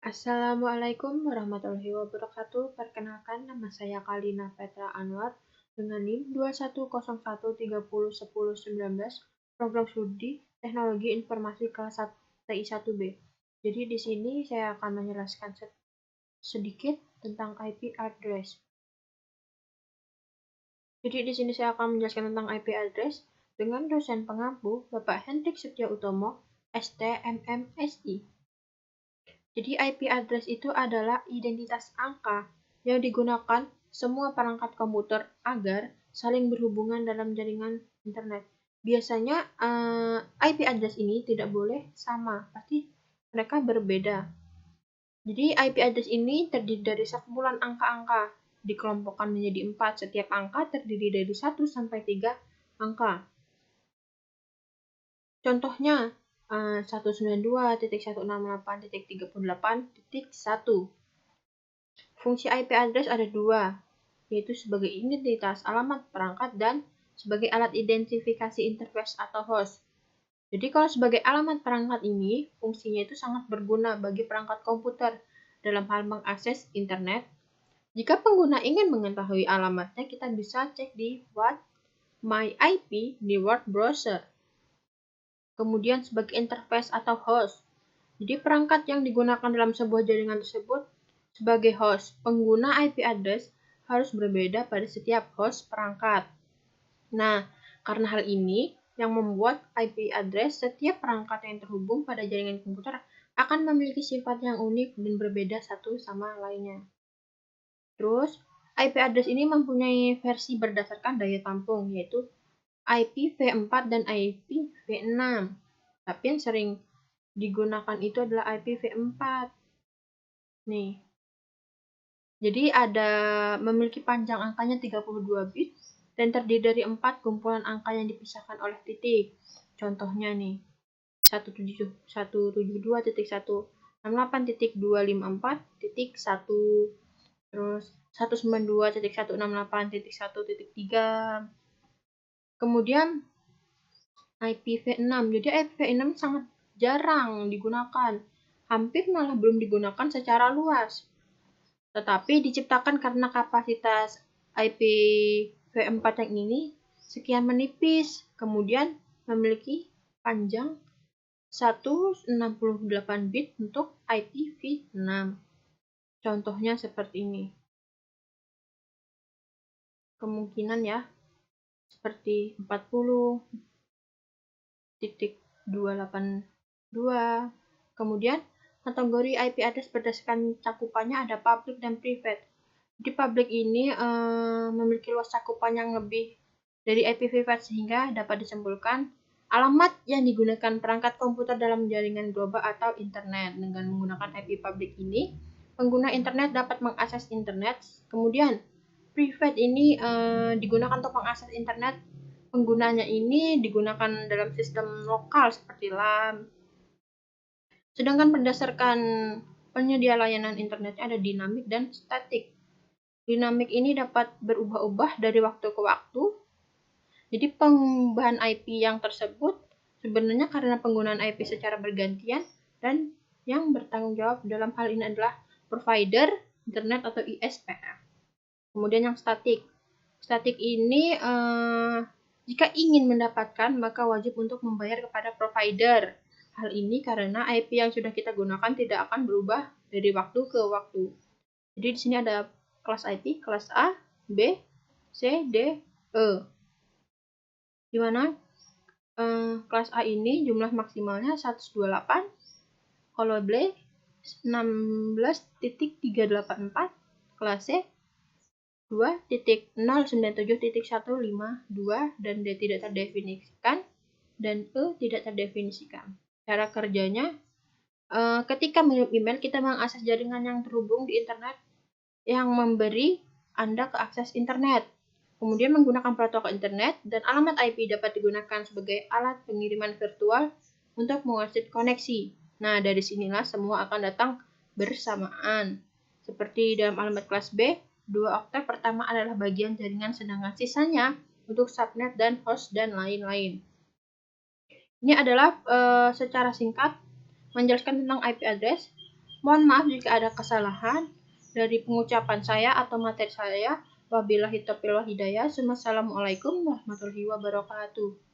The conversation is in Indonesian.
Assalamualaikum warahmatullahi wabarakatuh. Perkenalkan, nama saya Kalina Petra Anwar dengan NIM 2101301019, program studi Teknologi Informasi kelas TI 1B. Jadi di sini saya akan menjelaskan sedikit tentang IP address. Jadi di sini saya akan menjelaskan tentang IP address dengan dosen pengampu Bapak Hendrik Setio Utomo, ST MMSI. Jadi IP address itu adalah identitas angka yang digunakan semua perangkat komputer agar saling berhubungan dalam jaringan internet. Biasanya IP address ini tidak boleh sama, pasti mereka berbeda. Jadi IP address ini terdiri dari sekumpulan angka-angka, dikelompokkan menjadi 4. Setiap angka terdiri dari 1 sampai 3 angka. Contohnya 192.168.38.1. Fungsi IP address ada dua, yaitu sebagai identitas alamat perangkat dan sebagai alat identifikasi interface atau host. Jadi kalau sebagai alamat perangkat ini, fungsinya itu sangat berguna bagi perangkat komputer dalam hal mengakses internet. Jika pengguna ingin mengetahui alamatnya, kita bisa cek di What My IP di word browser. Kemudian sebagai interface atau host. Jadi perangkat yang digunakan dalam sebuah jaringan tersebut sebagai host. Pengguna IP address harus berbeda pada setiap host perangkat. Nah, karena hal ini yang membuat IP address setiap perangkat yang terhubung pada jaringan komputer akan memiliki sifat yang unik dan berbeda satu sama lainnya. Terus, IP address ini mempunyai versi berdasarkan daya tampung, yaitu IPv4 dan IPv6. Tapi yang sering digunakan itu adalah IPv4. Nih. Jadi ada memiliki panjang angkanya 32 bit dan terdiri dari 4 kumpulan angka yang dipisahkan oleh titik. Contohnya nih. 172.168.254.1, terus 192.168.1.3. Kemudian IPv6. Jadi IPv6 sangat jarang digunakan. Hampir malah belum digunakan secara luas. Tetapi diciptakan karena kapasitas IPv4 yang ini sekian menipis. Kemudian memiliki panjang 168 bit untuk IPv6. Contohnya seperti ini. Kemungkinan ya, seperti 40.282. Kemudian kategori IP address berdasarkan cakupannya ada public dan private. Di public ini memiliki luas cakupan yang lebih dari IPv4 sehingga dapat disimpulkan alamat yang digunakan perangkat komputer dalam jaringan global atau internet. Dengan menggunakan IP public ini, pengguna internet dapat mengakses internet. Kemudian private ini digunakan untuk mengakses internet. Penggunanya ini digunakan dalam sistem lokal seperti LAN. Sedangkan berdasarkan penyedia layanan internetnya ada dinamik dan statik. Dinamik ini dapat berubah-ubah dari waktu ke waktu. Jadi pengubahan IP yang tersebut sebenarnya karena penggunaan IP secara bergantian dan yang bertanggung jawab dalam hal ini adalah provider internet atau ISPF. Kemudian yang statik. Statik ini jika ingin mendapatkan maka wajib untuk membayar kepada provider. Hal ini karena IP yang sudah kita gunakan tidak akan berubah dari waktu ke waktu. Jadi di sini ada kelas IP, kelas A, B, C, D, E. Di mana kelas A ini jumlah maksimalnya 128, kalau B 16.384, kelas C 2.097.152 dan D tidak terdefinisikan dan E tidak terdefinisikan. Cara kerjanya, ketika mengirim email kita mengakses jaringan yang terhubung di internet yang memberi Anda ke akses internet. Kemudian menggunakan protokol internet dan alamat IP dapat digunakan sebagai alat pengiriman virtual untuk menguasai koneksi. Nah, dari sinilah semua akan datang bersamaan. Seperti dalam alamat kelas B, 2 oktav pertama adalah bagian jaringan sedangkan sisanya untuk subnet dan host dan lain-lain. Ini adalah secara singkat menjelaskan tentang IP address. Mohon maaf jika ada kesalahan dari pengucapan saya atau materi saya. Wabillahi taufiq wal hidayah. Wassalamualaikum warahmatullahi wabarakatuh.